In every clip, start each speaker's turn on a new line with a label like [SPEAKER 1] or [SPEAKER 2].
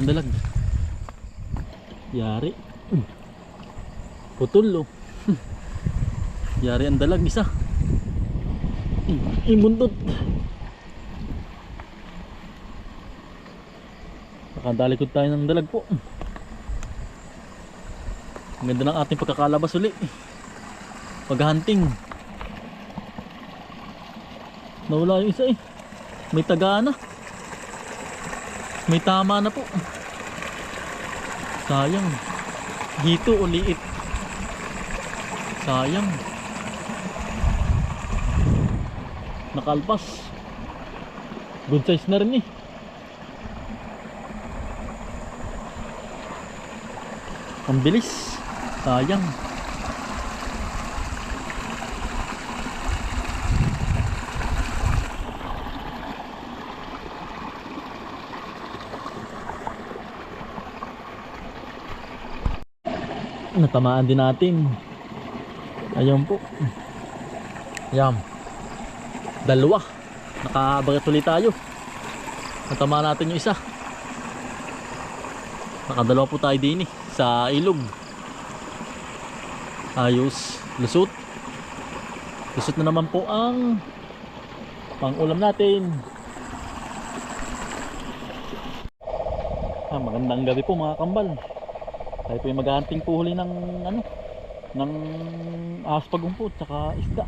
[SPEAKER 1] ang dalag. Yari. Putol oh. Yari ang dalag isa. Imuntot. Nakadalikod tayo ng dalag po. Ang ganda ng ating pagkakalabas uli. Paghunting. Nawala yung isa eh. May taga na. May tama na po. Sayang. Hito o liit. Sayang. Nakalpas. Good size na rin eh. Ang bilis. Sayang. Natamaan din natin. Ayun po. Yan. Dalawa. Nakabagat ulit tayo. Natamaan natin yung isa. Nakadalawa po tayo din eh. Sa ilog. Ayos. Lusot. Lusot na naman po ang pang-ulam natin. Magandang gabi po mga kambal. Tayo po yung maghahunting po huli ng ng ahas pagumpot tsaka isda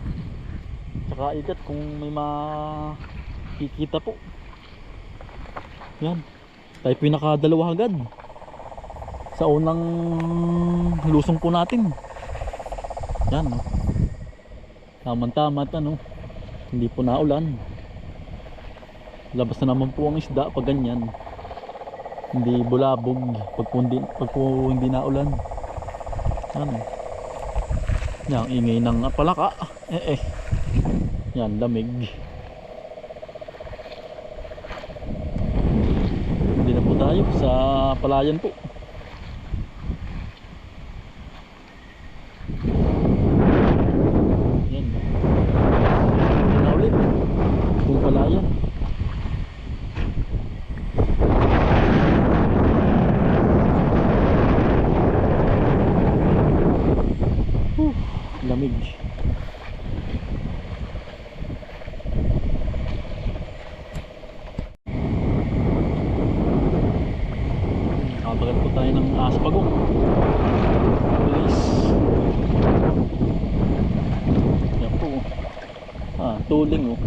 [SPEAKER 1] tsaka igat kung may makikita po. Yan, tayo po yung nakadalawa agad sa unang lusong po natin. Yan no, tamang-tama at hindi po naulan. Labas na naman po ang isda pag ganyan, hindi bulabog pag po hindi naulan. Ano? Yan, ingay ng palaka. Yan, lamig. Hindi na po tayo sa palayan po. Yan. Hindi na ulit. Kung palayan. Lamig. Nakabagat po tayo ng aspagong. Bilis. Yan po. Tuling oh.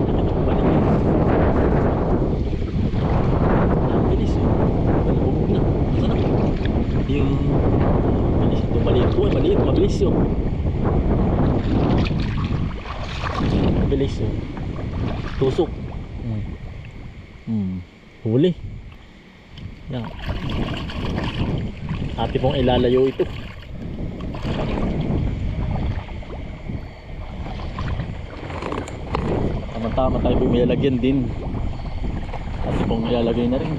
[SPEAKER 1] Nakita ko balik yan. Bilis oh. Balibog na. Saan na? Yung bilis ito. Maliit po eh. Maliit. Mabilis oh. Bilis oh. Tusok. Huli. Yan. Ate pong ilalayo ito. Tama-tama tayo pong ilalagyan din. Ate pong ilalagay na rin.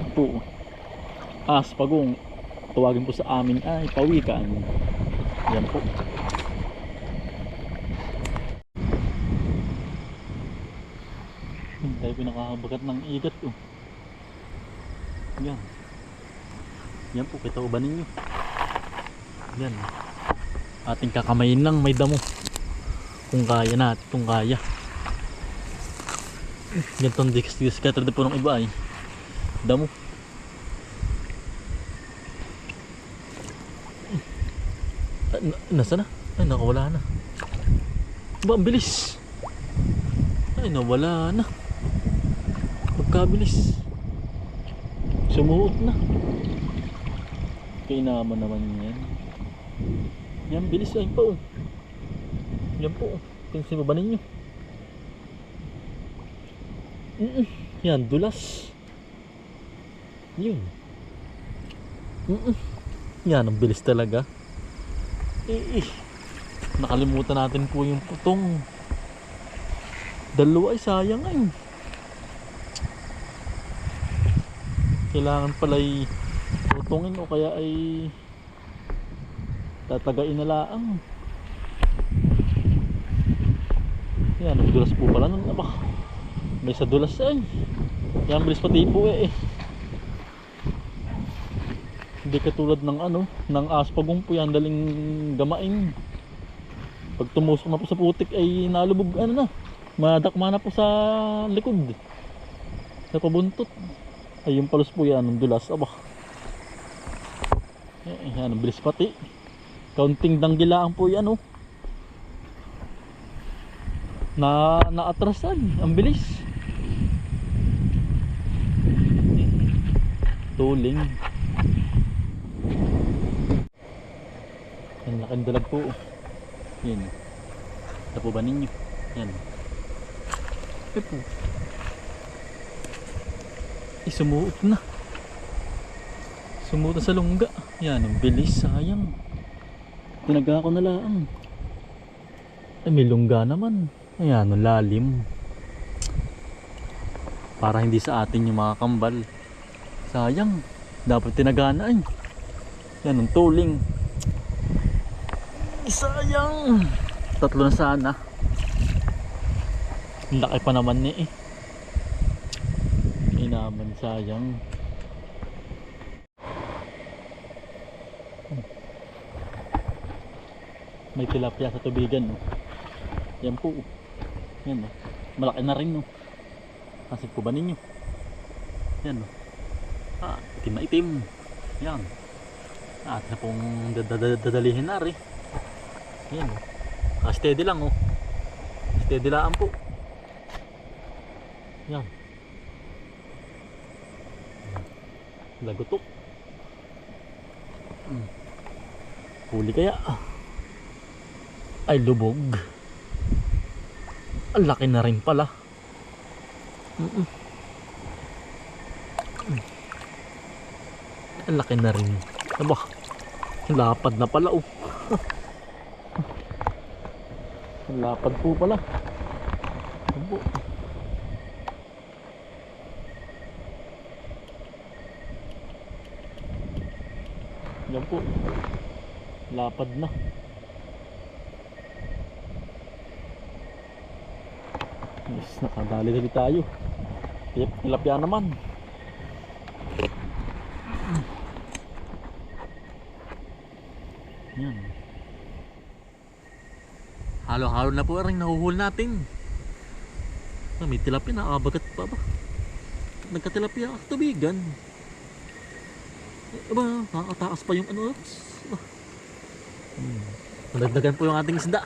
[SPEAKER 1] Ito aspagong, tawagin po sa amin ay pawikan. Yan po. Tayo pinakabagat ng igat oh. Yan. Yan po, kita ba ninyo? Yan. Ating kakamayin lang, may damo. Kung kaya natin, kung kaya. Ganitong discutter din po ng iba ay damo. Nasa na? Ay, nakawala na. Ba, ang bilis. Ay, nawala na. Pagkabilis. Sumuot na. Kainaman naman yan. Yan, bilis ay pa oh. Yan po oh. Tingnan ba ninyo? Yan, dulas. Yun. Yan, ang bilis talaga. Nakalimutan natin po yung putong. Dalawa ay sayang ay. Kailangan pala'y putungin o kaya ay tatagain na laang. Yan, nagdulas po pala nun. May sa dulas ay. Yan bilis pati po eh. Hindi katulad ng ano, ng aspagong po yan, daling gamain. Pag tumusok na po sa putik ay nalubog ano na, madakma na po sa likod, sa pabuntot. Ay yung palos po yan, ang dulas, aba. Yan, ang bilis pati. Kaunting danggilaan po yan oh. Naatrasan, ang bilis. Tuling. Yan, laking dalag po. Yan. Ito po ba ninyo? Yan. Ito po. Sumuot na. Sumuot na sa lungga. Yan, ang bilis. Sayang. Tinaga ko na lang. Ay, may lungga naman. Ayan, ang lalim. Para hindi sa atin yung mga kambal. Sayang. Dapat tinagaan. Yan, ang tuling. Sayang. Tatlo na sana. Laki pa naman ni eh. Hindi naman sayang. May tilapia sa tubigan no? Yan po. Yan no? Malaki na rin no? Nasip ko ba ninyo? Yan no? Itim na itim. Yan. At na pong dadalihin na rin. Yan o. Steady lang o. Steady lang po. Yan. Lagutok. Huli kaya. Ay lubog. Ang laki na rin pala. Ang laki na rin. Aba, lapad na pala oh. Lapad po pala. Abo. Yan po. Lapad na. Yes, nakadali-dali tayo. Tilapia naman. Yan. Halo-halo na po rin nahuhul natin. May tilapia, nakabagat pa ba? Nagkatilapia ang tubigan. Aba, nakakataas pa yung ano. Nadagdagan po yung ating isda.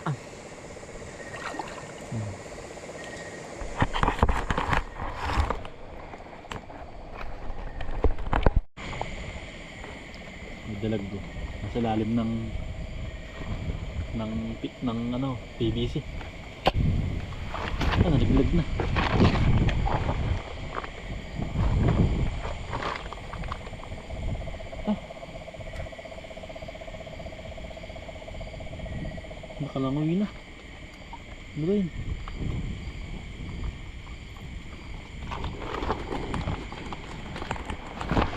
[SPEAKER 1] May dalag do. Nasa lalim ng ano, PVC. Naliglag na. Nakalangoy na. Ano ba yun?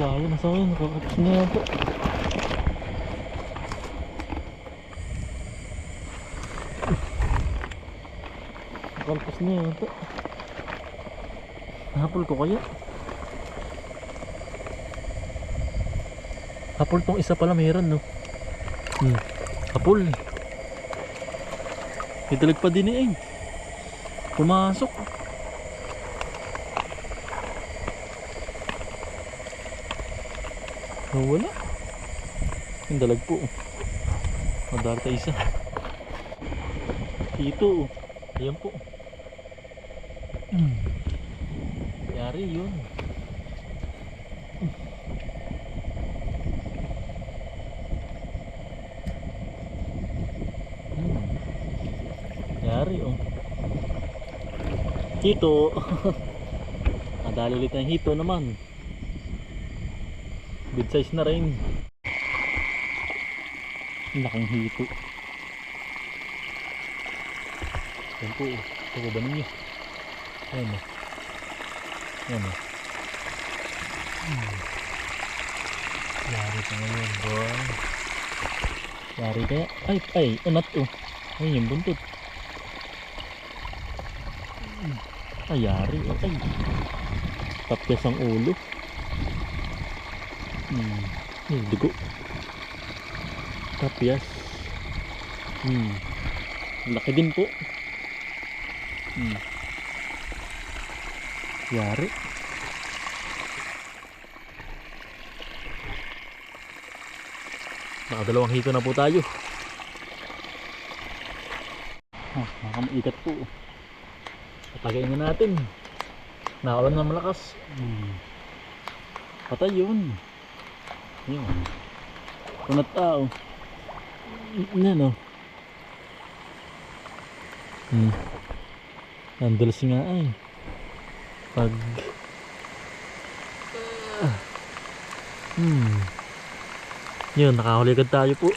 [SPEAKER 1] Kaya nasa yun, nakakapos na yan po. Kalpas na yun ito. Hapol ko kaya. Hapol tong isa pala mayroon no. Hapol. Italag pa din eh. Pumasok. Wala. Yung dalag po. Madara tayo isa. Ito. Ayan po. Yari yun. Yari oh. Hito. Nadali ulit ng hito naman. Good size na rin. Laking hito. Yan po. Ito ba ninyo? Ayan o. Ayan o. Yari ka ngayon boy. Yari kaya. Ay, unat o. Ayun yung buntot. Ay, yari o. Ay. Tapyas ang ulo. Dugo. Tapyas. Laki din po. Yari. Nakadalawang hito na po tayo. Nakamaikat po. Patagayin na natin. Nakaulan na malakas. Patay yun. Yun. Kunat tao. Yan o. Ang dulas nga ay. Pag yun, nakahuli agad tayo po.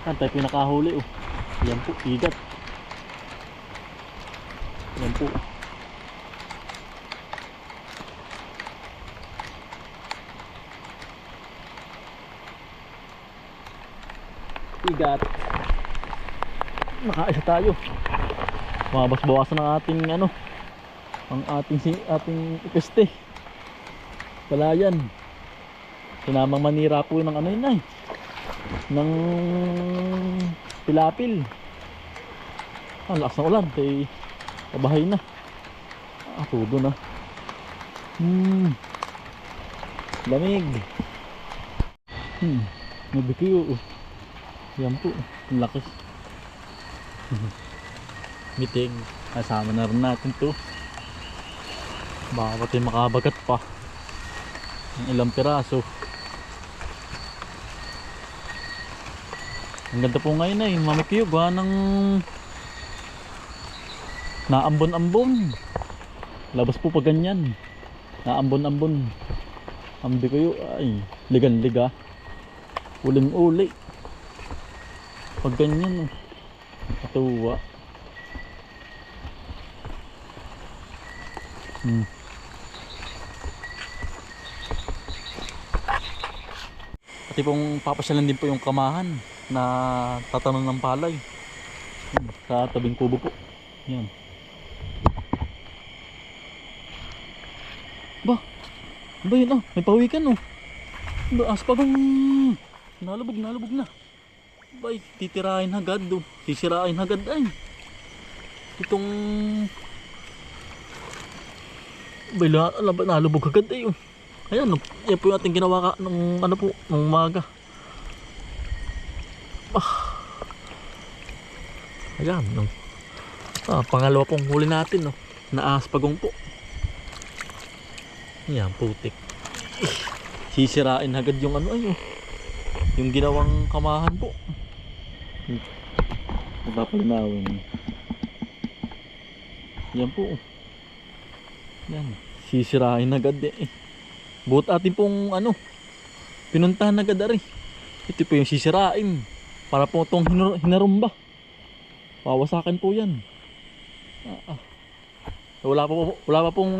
[SPEAKER 1] Tayo pinakahuli oh. Yan po, igat. Yan po. Igat. Nakaisa tayo. Mabas-bawasan ang ating ano, ang ating peste. Palayan. Sinamang manira po ng ano yun ay. Ng pilapil. Ang lakas ng ulan kay kabahay na. Tudo na. Lamig. Nabikyo. Yan po. Ang lakas. Mitig. Kasama na rin natin to. Baka pati makabagat pa. Ang ilang piraso. Ang ganda po ngayon ay mamikyo. Gawa ng naambon-ambon. Labas po pa ganyan. Naambon-ambon. Ambi kayo ay ligan-liga. Uling-uli. Pag ganyan. Katuwa. Pati pong papasyalan din po yung kamahan na tatanon ng palay sa tabing kubo po. Yan. Ba yun may pawikan oh. Aspagong nalubog na. Bay, titirahin agad oh. Sisirain agad ay. Itong bay, nalubog agad ay oh. Ayan, yan po yung ating ginawa nung ano po, nung umaga. Ayan, no. Pangalawa pong huli natin, no. Naaspagong po. Ayan, putik. Sisirain agad yung ano ay, oh. Yung ginawang kamahan po. Napapalinawin. Yan po. Yan, sisirain agad eh. Buot atin pong ano, pinuntahan agad ari. Ito po yung sisirain para po itong hinarumba. Wawasakin po yan. Wala pa pong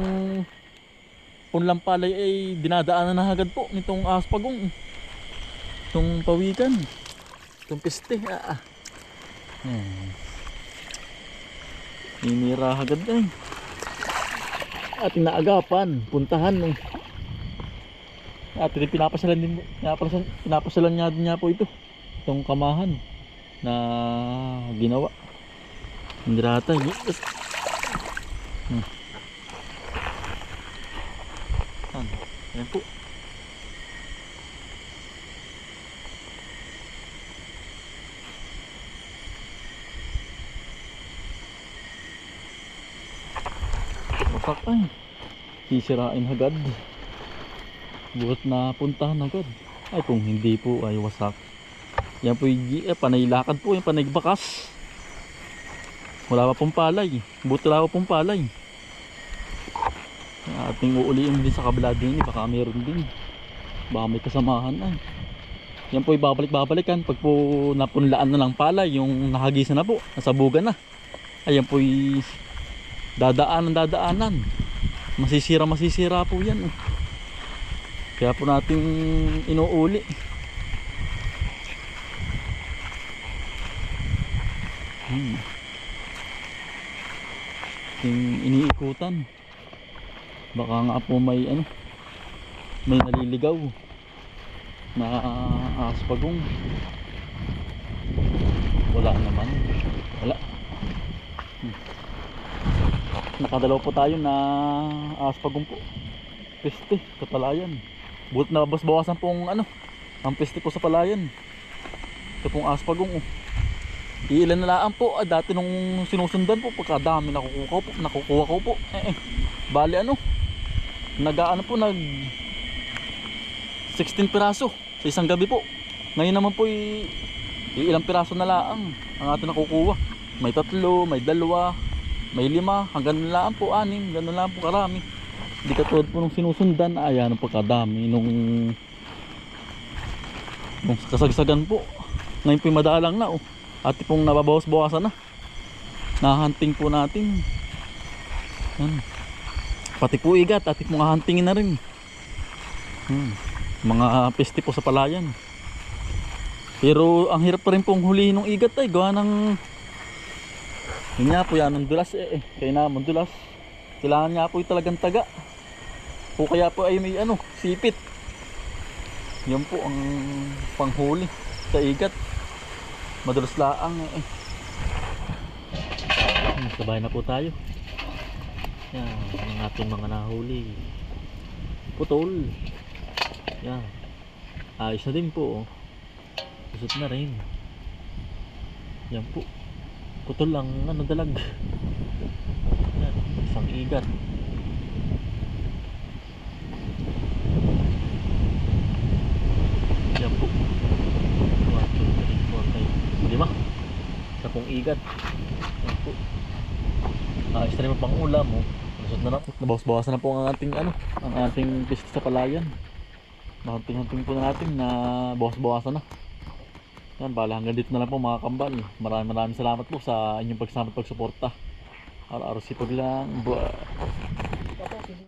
[SPEAKER 1] punlang palay ay dinadaanan na agad po nitong aspagong. Itong pawikan. Itong peste. Inira agad ay. Ating naagapan, puntahan ng at pinapasyalan niya po ito. Itong kamahan na ginawa. Indirata. Ayan po. Wasak ay. Sisirain agad. Buot na puntahan agad. Ay kung hindi po ay wasak. Yan po yung panaylakad po. Yung panaybakas. Wala pa pong palay. Buot wala pa pong palay. Ating uuliin din sa kabila din. Baka meron din. Baka may kasamahan ay. Yan po ibabalik-babalikan. Pag po napunlaan na ng palay. Yung nakagisa na po. Nasabugan na. Ayan po yung dadaanan. Masisira po yan. Kaya po natin inuuli. ating iniikutan. Baka nga po may ano, may naliligaw na aspagong. Wala naman, wala. Nakadalaw po tayo na aspagong po, peste sa palayan. Buti na bawasan pong ano, ang peste po sa palayan. Ito pong aspagong oh. Iilan na lang po. Dati nung sinusundan po, pagkadami nakukuha ko po. Bali ano, nag 16 piraso sa isang gabi po. Ngayon naman po ilang piraso na lang ang ating nakukuha. May 3, may 2, may 5, hanggang na lang po 6, gano'n lang po karami. Hindi katulad po nung sinusundan. Ayan ang pagkadami nung kasagsagan po. Ngayon po madalang na oh. At pong nababawas-bawasan na. Nahunting po natin. Yan. Pati po igat, at pong huntingin na rin. Mga peste po sa palayan. Pero ang hirap pa rin pong hulihin ng igat ay gawa ng yun nga po yan, ng dulas kaya naman dulas. Kailangan nga po talagang taga. O kaya po ay may ano, sipit. Yan po ang panghuli sa igat. Madalas laang sabay na po tayo. Yan ang ating mga nahuli. Putol. Yan. Ayos na din po oh. Susot na rin. Yan po. Putol lang ano dalag. Yan. Isang igat. Yan po. 1, 2, 3, 4, 5, 5. Sa pong igat. Yan po. Ayos na rin pang ulam oh. Susot na lang. Nabawas-bawasan na po ang ating ano, ang ating piste sa palayan. Nahanting-hanting po natin na bawas-bawasan na. Yan, bala hanggang dito na lang po mga kambal. Maraming salamat po sa inyong pagsama at pagsuporta. Araw-araw sipag lang.